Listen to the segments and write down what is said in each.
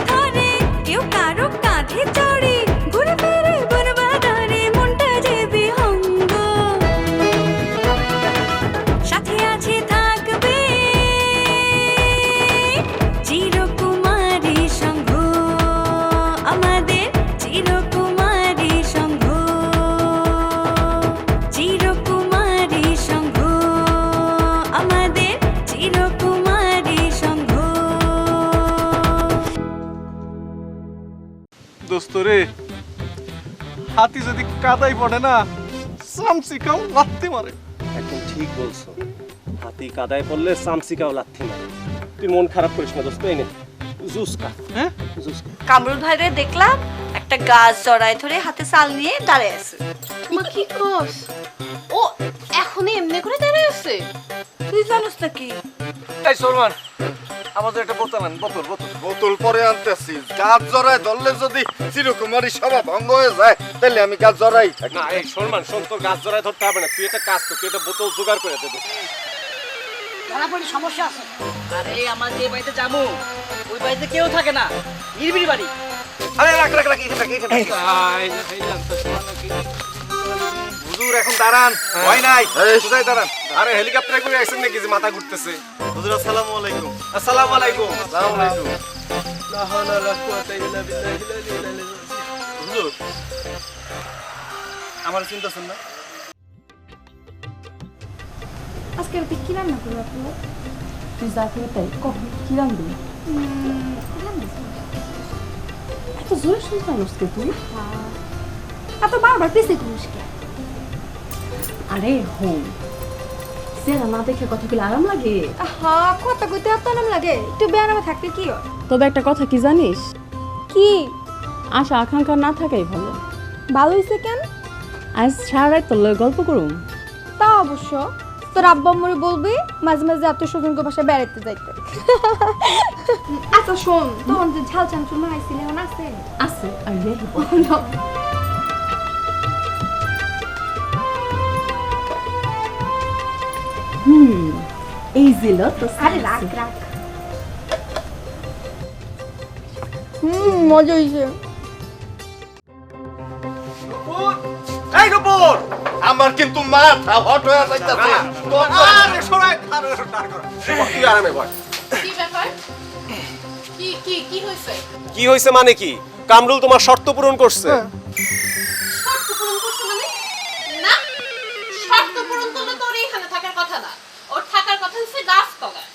ধরে কেউ কারো কাঁধে চড়ে ঘুরে ফিরে বনবাদারে মনটা যে বিহঙ্গ সাথে আছে থাকবে চিরকুমারী সংঘ আমাদের চিরকুমারী সংঘ চিরকুমারী সংঘ আমাদের চিরকুমারী সংঘ দোস্ত রে হাতি যদি কাদাই পড়ে না সামসিকাও লাথি মারে। একদম ঠিক বলছো, হাতি কাদায় পড়লে চামচিকাও লাথি মারে। তুই মন খারাপ করিস না দোস্ত, এই নে জুস খা। হ্যাঁ জুস খা। কামরুল ভাইরে দেখলাম একটা গাছ জড়ায় ধরে হাতে চাল নিয়ে দাঁড়ায় আছে। মা কি কস? ও এখনই এমনি করে দাঁড়িয়ে আছে? তুই জানোস না কি? এই সলমান আমাদের একটা বোতল আন, বোতল বোতল বোতল পরে আনতেছি। গাছ জড়ায় ধরলে যদি চিরকুমারী সভা ভঙ্গ হয়ে যায় তাহলে আমি গাছ জড়াই থাকি। না এই সলমান শোন, তোর গাছ জড়ায় ধরতে হবে না, তুই একটা কাজ কর, তুই একটা বোতল জোগাড় করে দে। সমস্যা আছে। আরে আমার যে বাড়িতে যাবো ওই বাড়িতে কেউ থাকে না, নিরিবিলি বাড়ি। আরে রাখ রাখ রাখ, এখানে এখানে হুজুর এখন দাঁড়ান, ভয় নাই, সোজাই দাঁড়ান। আরে হেলিকপ্টারে করে আইছেন নাকি যে মাথা ঘুরতেছে? হুজুর আসসালামু আলাইকুম। আসসালামু আলাইকুম। আসসালামু আলাইকুম। লা হাওলা ওয়ালা কুওয়াতা ইল্লা বিল্লাহিল আলিয়্যিল আযীম। হুজুর আমার চিন্তা শুন না। আজকে তুই কি রান্না করবি আপু? তুই যা করে তাই কখন কি রান্না এত জোরে শুনতে পারছিস তুই? এত বারবার পিছিয়ে ঘুরিস কে? আরে হোম সেরা না দেখে কথাগুলো আরাম লাগে। হ্যাঁ কথা কইতে এত নাম লাগে, একটু বেয়ারামে থাকতে কি হয়? তবে একটা কথা কি জানিস, কি আশা আকাঙ্ক্ষা না থাকাই ভালো। ভালো হইছে কেন? আজ সারা রাত তোর লগে গল্প করুম। তা অবশ্য তোর আব্বা আম্মুরে বলবি মাঝে মাঝে আত্মীয় স্বজনকে বাসায় বেড়াতে যাইতে। আচ্ছা শোন, তখন যে ঝাল চামচুর মারাইছিলে এখন আছে? আছে আর রে এই জিল তো আরে রাখ রাখ। মজা হইছে। এই গোপর আমার কিন্তু মাথা হট হয়ে যাইতাছে। আরে সরাই আরে দাঁড় কর, তুই আরামে বস। কি ব্যাপার? কি কি কি হইছে? কি হইছে মানে কি? কামরুল তোমার শর্ত পূরণ করছে। শর্ত পূরণ করছে মানে? না, শর্ত পূরণ করলে তো ওর এখানে থাকার কথা না, ওর থাকার কথা হচ্ছে গাছতলায়।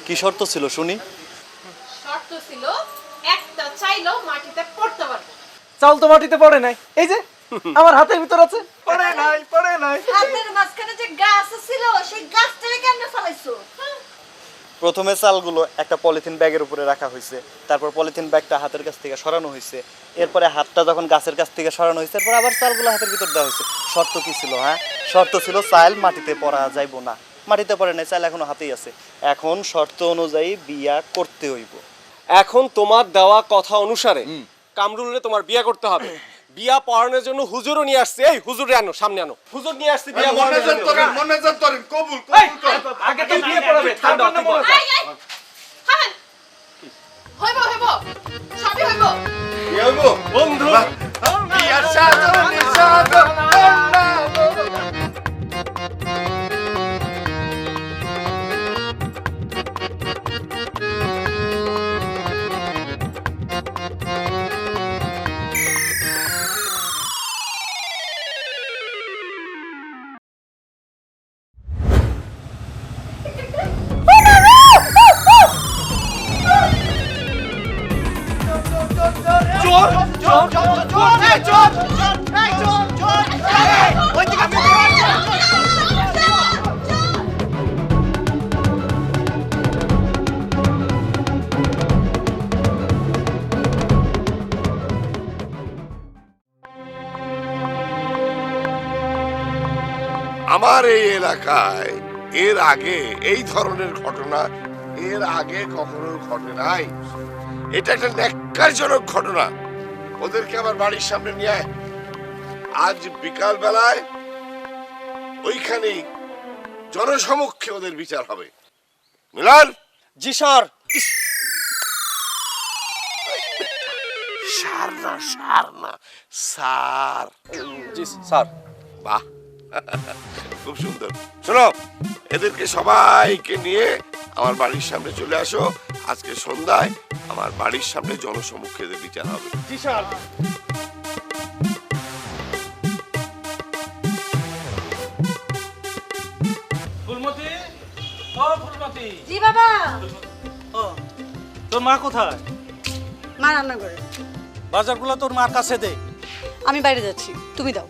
কি শর্ত ছিল শুনি? শর্ত ছিল একটা চাইলেও মাটিতে পড়তে পারবে না। চাল তো মাটিতে পড়ে নাই, এই যে আমার হাতের ভিতর আছে। পড়ে নাই, পড়ে নাই। হাতের মাঝখানে যে গাছ ছিল সেই গাছটাকে কেমনে ফেলাইছো? প্রথমে চালগুলো একটা পলিথিন ব্যাগের উপরে রাখা হয়েছে, তারপর পলিথিন ব্যাগটা হাতের কাছ থেকে সরানো হয়েছে, এরপরে হাতটা যখন গাছের কাছ থেকে সরানো হয়েছে এরপর আবার চালগুলো হাতের ভিতর দেওয়া হয়েছে। শর্ত কি ছিল? হ্যাঁ, শর্ত ছিল চাল মাটিতে পড়া যাইব না। মাটিতে পড়ে নাই, চাল এখনো হাতেই আছে। এখন শর্ত অনুযায়ী বিয়া করতে হইব। এখন তোমার দেওয়া কথা অনুসারে কামরুলরে তোমার বিয়ে করতে হবে। বিয়া পড়ানোর জন্য হুজুরও নিয়ে আসছে। এই হুজুরে আনো, সামনে আনো। হুজুর নিয়ে আসছে বিয়া পড়ানোর জন্য। মনোযোগ করেন, কবুল কবুল করেন। আগে তো বিয়ে পড়াবে, ঠান্ডা হতে বলো। এই এই থামেন, হইব হইব, সবই হইব। কি হইব? বন্ধু বিয়ার সাজনি সাজন কন্যা গো। আমার এই এলাকায় এর আগে এই ধরনের ঘটনা এর আগে কখনো ঘটে নাই। এটা একটা ন্যাক্কারজনক ঘটনা। ওদেরকে আমার বাড়ির সামনে নিয়ে আয়। আজ বিকাল বেলায় ওইখানেই জনসমক্ষে ওদের বিচার হবে। মিলান। জি স্যার। সার না সার। জি স্যার। বাহ, খুব সুন্দর। শোনো, এদেরকে সবাইকে নিয়ে আমার বাড়ির সামনে চলে আসো। আজকে সন্ধ্যায় আমার বাড়ির সামনে জনসম্মুখে এদের বিচার হবে। জি স্যার। ফুলমতি, ও ফুলমতি, জি বাবা। ও তোর মা কোথায়? মা রান্না করে। বাজারগুলো তোর মার কাছে দে। আমি বাইরে যাচ্ছি, তুমি দাও।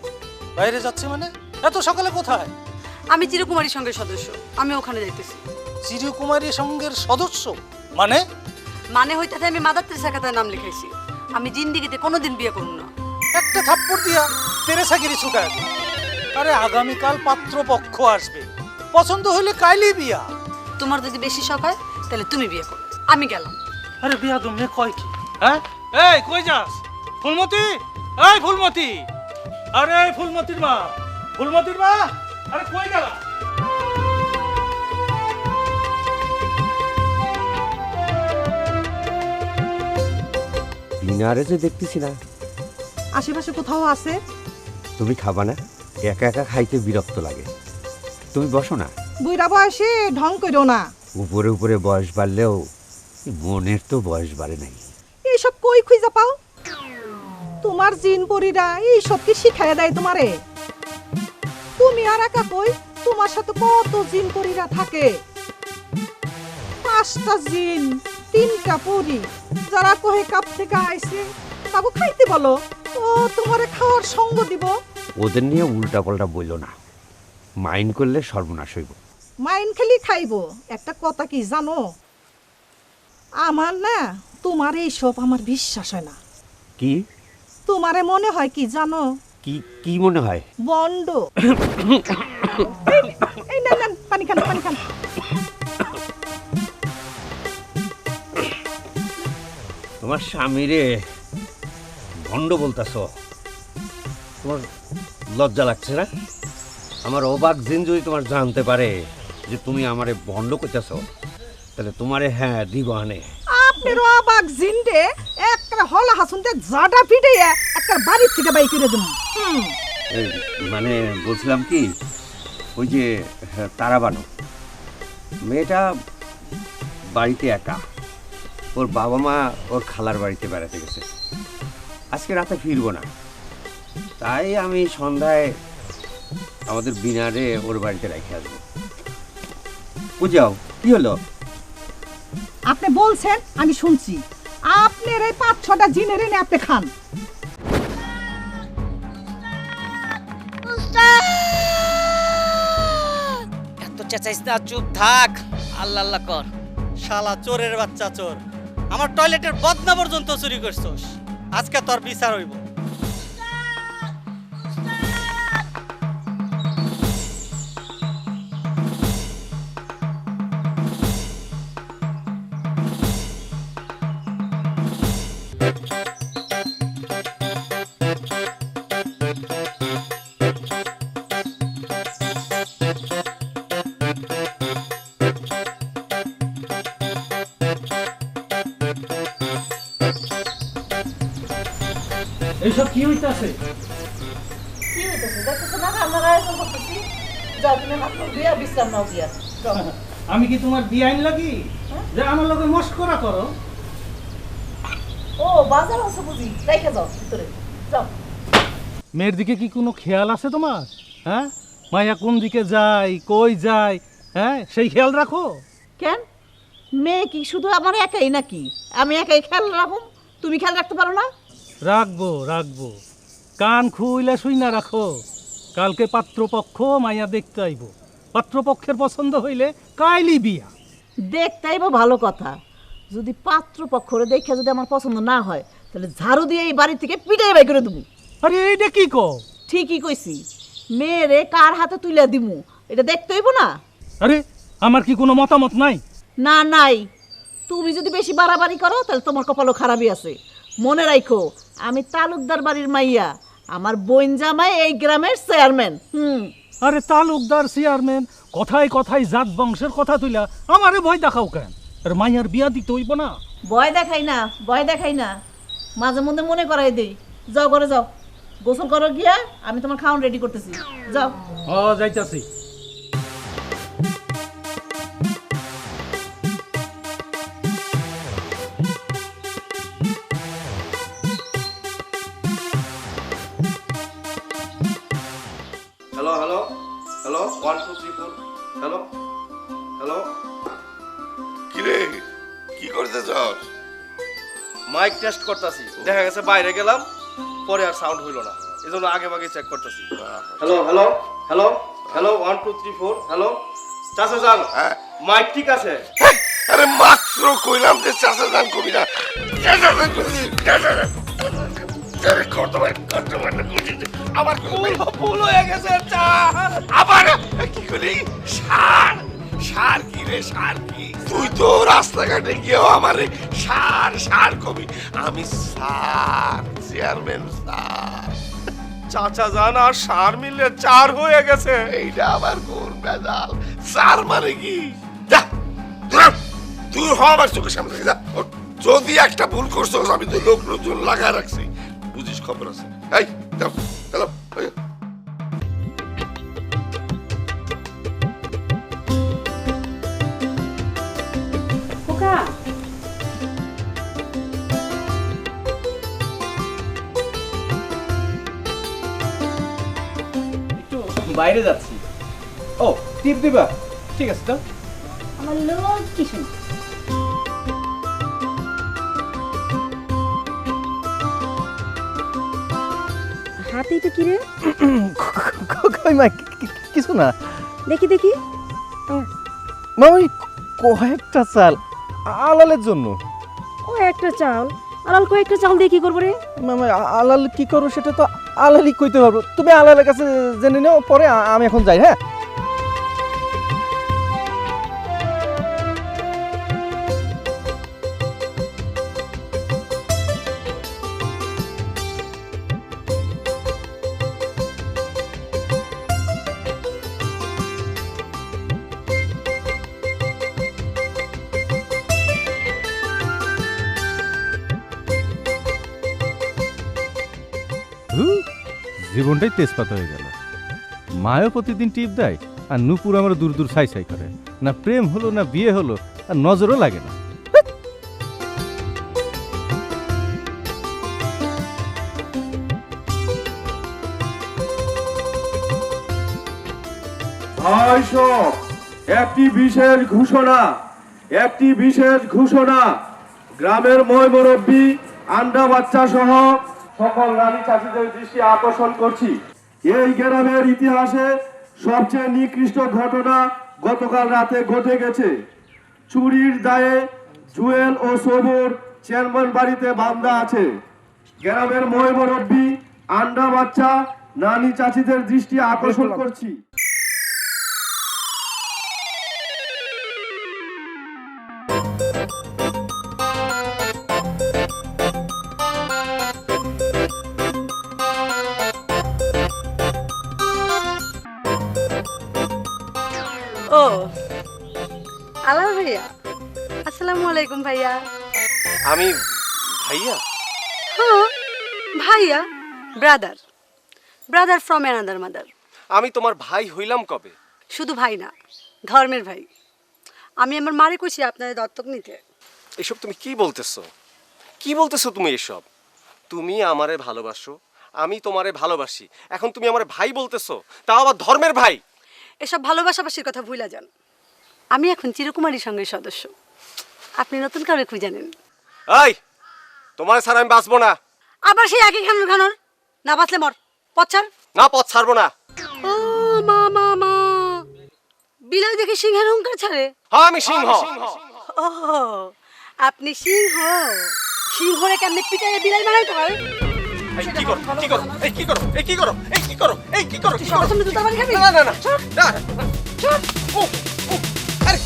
বাইরে যাচ্ছে মানে? এত সকালে কোথায়? আমি চিরকুমারী সংঘের সদস্য, আমি ওখানে যাইতেছি। চিরকুমারী সংঘের সদস্য মানে? মানে হইতেছে আমি মাদার তেরেসা খাতায় নাম লিখাইছি। আমি জিন্দিগিতে কোনোদিন বিয়ে করব না। একটা থাপ্পড় দিয়া তেরেসাগিরি ছুটায়। আরে আগামীকাল পাত্রপক্ষ আসবে, পছন্দ হইলে কাইলি বিয়া। তোমার যদি বেশি শখ হয় তাহলে তুমি বিয়ে করো, আমি গেলাম। আরে বিয়া তুমি কয় কি? হ্যাঁ, এই কই যাস? ফুলমতি, এই ফুলমতি, আরে ফুলমতির মা, ফুলমতির মা, আরে কই গেলা? বিনারে যে দেখতেছি না। আশেপাশে কোথাও আছে? তুমি খাবা না? একা একা খাইতে বিরক্ত লাগে। তুমি বসো না। বুইরা বয়সে ঢং করো না। উপরে উপরে বয়স বাড়লেও মনের তো বয়স বাড়ে নাই। এইসব কই খুঁজা পাও? তোমার জিন পরীরা এইসব কি শিখাইয়া দেয় তোমারে? তুমি আর একা কই, তোমার সাথে কত জিন পরীরা থাকে। 5টা জিন, 3টা পরী, যারা কহে কাপ থেকে আইছে তাকে খাইতে বলো, ও তোমারে খাওয়ার সঙ্গ দিব। ওদের নিয়ে উল্টা পাল্টা বইলো না, মাইন্ড করলে সর্বনাশ হইব। মাইন খালি খাইবো। একটা কথা কি জানো, আমার না তোমার এইসব আমার বিশ্বাস হয় না। কি তোমারে মনে হয় কি জানো? কি কি মনে হয়? বন্ড। এই না না, পানি খান, পানি খান। তোমার স্বামীরে ভণ্ড বলতাছ? তোমার লজ্জা লাগছে না? আমার অবাক জিন যদি তোমার জানতে পারে যে তুমি আমারে ভণ্ড করতেছ, তাহলে তোমারে হ্যাঁ দিব আনে। আপনার অবাক জিনডে একটা হল হাসুনতে জাডা পিটাইয়া একটা বাড়ির থেকে বাই করে দেব। এই, মানে বলছিলাম কি, ওই যে তারাবানু মেয়েটা বাড়িতে একা, ওর বাবা মা ওর খালার বাড়িতে বেড়াতে গেছে, আজকে রাতে ফিরবো না। তাই আমি সন্ধ্যায় আমাদের বিনারে ওর বাড়িতে রেখে আসবো। বুঝাও কি হলো? আপনি বলছেন, আমি শুনছি। আপনার এই 5-6টা জিনের এনে আপনি খান। এত চেঁচাইস না, চুপ থাক, আল্লাহ আল্লাহ কর। শালা চোরের বাচ্চা চোর, আমার টয়লেটের বদনা পর্যন্ত চুরি করছস। আজকে তোর বিচার হইব। এইসব কি হইতাছে? কি হইতেছে দেখতেছ না? আমরা আয়োজন করতেছি। যাও তুমি মাত্র বিয়া বিশ্রাম নাও গিয়া। আমি কি তোমার বিআইন লাগি যে আমার লগে মস্করা করো? ও বাজার আছে বুঝি, রেখে যাও ভিতরে যাও। মেয়ের দিকে কি কোনো খেয়াল আছে তোমার? হ্যাঁ, মায়া কোন দিকে যায়, কই যায়, হ্যাঁ সেই খেয়াল রাখো। কেন মেয়ে কি শুধু আমার একাই নাকি? আমি একাই খেয়াল রাখুম, তুমি খেয়াল রাখতে পারো না? রাখবো রাখবো, কান খুইলা শুই না রাখো। কালকে পাত্রপক্ষ মাইয়া দেখতে আইব, পাত্রপক্ষের পছন্দ হইলে কাইলি বিয়া। দেখতেইব ভালো কথা, যদি পাত্র পক্ষরে দেখে যদি আমার পছন্দ না হয় তাহলে ঝাড়ু দিয়ে এই বাড়ি থেকে পিটাই বাই করে দেবো। আরে এইটা কি কও? ঠিকই কইছি, মেয়েরে কার হাতে তুলে দিমু এটা দেখতে হইব না? আরে আমার কি কোনো মতামত নাই? না নাই, তুমি যদি বেশি বাড়াবাড়ি করো তাহলে তোমার কপালও খারাপই আছে। মনে রাখো, আমি তালুকদার বাড়ির মাইয়া, আমার বোন জামাই এই গ্রামের চেয়ারম্যান। আরে তালুকদার চেয়ারম্যান, কথায় কথায় জাত বংশের কথা তুইলা আমারে ভয় দেখাও কেন? আর মাইয়ার বিয়া দিতে হইব না? ভয় দেখাই না মাঝে মধ্যে মনে করাই দেই। যাও করে যাও, গোসল করো গিয়া, আমি তোমার খাওয়ান রেডি করতেছি, যাও। ও যাইতাছি। Hello hello hello 1 2 3 4 hello hello. কিরে কি করতেছস? মাইক টেস্ট করতেছি, দেখা গেছে বাইরে গেলাম পরে আর সাউন্ড হইল না, এজন্য আগে ভাগে চেক করতেছি। Hello hello hello hello 1 2 3 4 hello. চাচা যান, মাইক ঠিক আছে? আরে মাত্র কইলাম যে চাচা জান কবি না। আরে কত না কইছিস আবার ভুল হয়ে গেছে। আবার কি করি? সার সার কি রে, সার কি? তুই তো রাস্তাঘাটে গিয়েও আমারে সার সার কবি। আমি স্যার, চেয়ারম্যান স্যার। চাচা যান আর সার মিলে 4 হয়ে গেছে। এইটা আবার কোন বেজাল? স্যার মানে কি? যা দূর দূর হ আমার চোখের সামনে থেকে যা। যদি একটা ভুল করছো আমি তো লোক নতুন লাগা রাখছি, বুঝিস খবর আছে। এই যাও চলো। খোকা একটু বাইরে যাচ্ছি। ও টিপ দিবা? ঠিক আছে তো। আমার লোক কি শুন হাতে তো কি রে? কই মা, কিছু না। দেখি দেখি। মা ওই কয়েকটা চাল আলালের জন্য। ও একটা চাল, আলাল কয়েকটা চাল দিয়ে কি করবো রে? মামা আলাল কি করো সেটা তো আলালই কইতে পারবো। তুমি আলালের কাছে জেনে নাও, পরে আমি এখন যাই। হ্যাঁ জীবনটাই তেজপাত হয়ে গেল। মায়ও প্রতিদিন টিপ দেয় আর নুপুর আমার দূর দূর ছাই ছাই করে। না প্রেম হলো না বিয়ে হলো, আর নজরও লাগে না। একটি বিশেষ ঘোষণা, গ্রামের মই মুরব্বী, আন্ডা বাচ্চা সহ সকল রানী চাষিদের দৃষ্টি আকর্ষণ করছি। এই গ্রামের ইতিহাসে সবচেয়ে নিকৃষ্ট ঘটনা গতকাল রাতে ঘটে গেছে। চুরির দায়ে জুয়েল ও সবুর চেয়ারম্যান বাড়িতে বান্দা আছে। গ্রামের মই মুরব্বী, আন্ডা বাচ্চা, নানি চাষিদের দৃষ্টি আকর্ষণ করছি। ও আলাল ভাইয়া, আসসালামু আলাইকুম ভাইয়া। আমি ভাইয়া? হ্যাঁ ভাইয়া, brother, brother from another mother. আমি তোমার ভাই হইলাম কবে? শুধু ভাই না, ধর্মের ভাই। আমি আমার মারে কইছি আপনাদের দত্তক নিতে। এসব তুমি কি বলতেছো? কি বলতেছো তুমি এসব? তুমি আমারে ভালোবাসো, আমি তোমারে ভালোবাসি, এখন তুমি আমারে ভাই বলতেছো, তাও আবার ধর্মের ভাই। এসব ভালোবাসাবাসির কথা ভুলা যান। আমি এখন চিরকুমারী সঙ্গের সদস্য, আপনি নতুন কাউরে খুঁজে নেন। এই তোমার ছাড়া আমি বাঁচবো না। আবার সেই একই খানোর খানোর, না বাঁচলে মর, পথ ছাড়। না, পথ ছাড়বো না। ও মা মা মা, বিলাই দেখে সিংহের হুঙ্কার ছাড়ে? হ্যাঁ আমি সিংহ। ও আপনি সিংহ? সিংহরে কেমনে পিটাইয়ে বিলাই বানাইতে হয়? এই কি করো, কি করো, এই কি করো, এই কি করো, এই কি করো, এই কি করো, কি করো? তুমি দুটা বাড়ি খাবি? না না না না, ও ও, আরে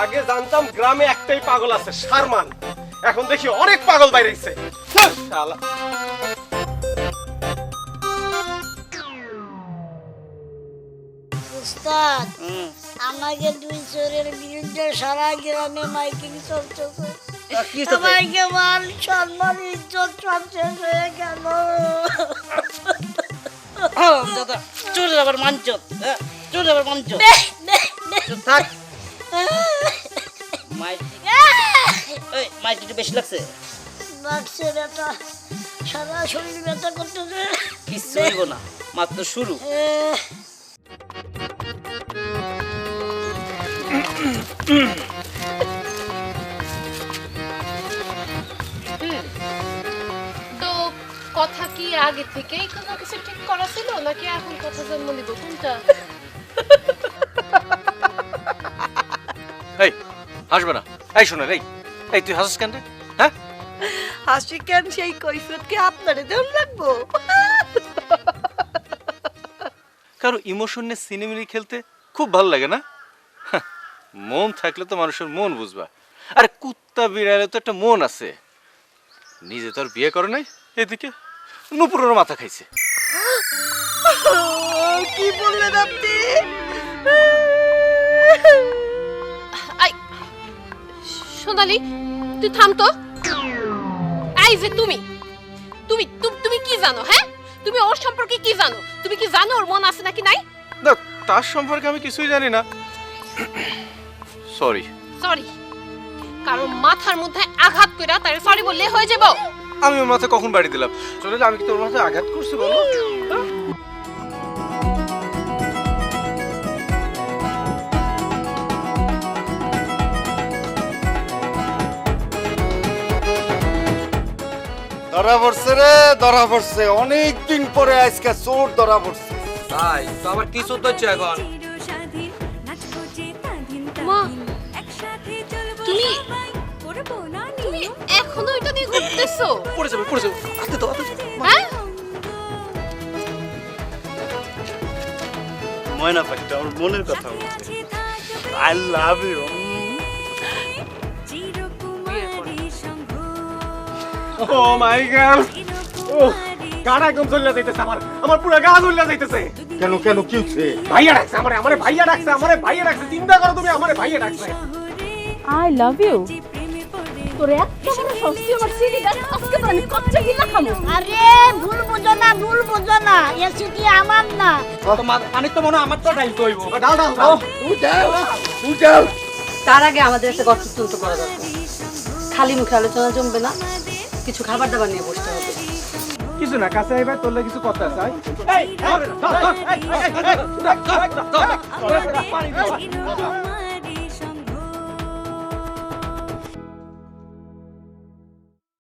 আগে জানতাম গ্রামে একটাই পাগল আছে, শারমান। এখন দেখি অনেক পাগল বাইরে গেছে। শালা উস্তাদ আমাকে দুই চোরের বিরুদ্ধে সারা গ্রামে মাইকিং চলতেছে সবাইকে মান সম্মান ইজ্জত সব শেষ হয়ে গেল দাদা চোরের আবার মানচত চোরের আবার মানচত থাক মাইটি বেশি লাগছে লাগছে ব্যথা সারা শরীর ব্যথা করতেছে কিচ্ছু হইব না মাত্র শুরু তো কথা কি আগে থেকেই কোনো কিছু ঠিক করা ছিল নাকি এখন কথা জন্ম নিব কোনটা? এই হাসবে না। এই শোনো এই তুই হাসিস কেন রে? হ্যাঁ হাসি কেন সেই কৈফিয়ত কি আপনারে দেন লাগবো? কারো ইমোশন নিয়ে সিনেমিনি খেলতে খুব ভালো লাগে না? হ্যাঁ, মন থাকলে তো মানুষের মন বুঝবা। আরে কুত্তা বিড়ালে তো একটা মন আছে। নিজে তো আর বিয়ে করে নাই, এদিকে নুপুরের মাথা খাইছে। কি বললেন আপনি? আই সোনালি তুই থাম তো। এই যে তুমি তুমি তুমি কি জানো? হ্যাঁ তুমি ওর সম্পর্কে কি জানো? তুমি কি জানো ওর মন আছে নাকি নাই? না তার সম্পর্কে আমি কিছুই জানি না। সরি সরি কারণ মাথার মধ্যে আঘাত কইরা তার সরি বললে হয়ে যাব? আমি ওর মাথায় কখন বাড়ি দিলাম? চলে আমি কি তোর মাথায় আঘাত করছি বলো? ধরা পড়ছে রে, ধরা পড়ছে। অনেকদিন পরে আজকে চোর ধরা পড়ছে। তাই তো আবার কি চোর ধরছে এখন? মা তুমি তুমি এখনো এটা নিয়ে ঘুরতেছো? পড়ে যাবে হাতে তো হ্যাঁ ময়না পাখিটা আমার মনের কথা বলছে। I love you. Oh my God, ও গাড়া একদম চলে যাইতেছে। আমার পুরো গা চলে যাইতেছে। কেন কেন কি হচ্ছে? ভাইয়া ডাকছে আমারে ভাইয়া ডাকছে। চিন্তা করো তুমি, আমারে ভাইয়া ডাকছে। I love you. তোরে এত বড় শাস্তি আমার সিডি গাছ আজকে তো আমি কচ্চা গিলা খামু। আরে ভুল বুঝো না এ সিটি আমার না। পানি তো মনে আমার তো ডাইল কইবো। দাও তুই যাও। তার আগে আমাদের একটা গঠনতন্ত্র করা দরকার। খালি মুখে আলোচনা জমবে না, কিছু খাবার দাবার নিয়ে বসতে হবে। কিছু না, কাছে আইবা, তোরলে কিছু কথা আছে। এই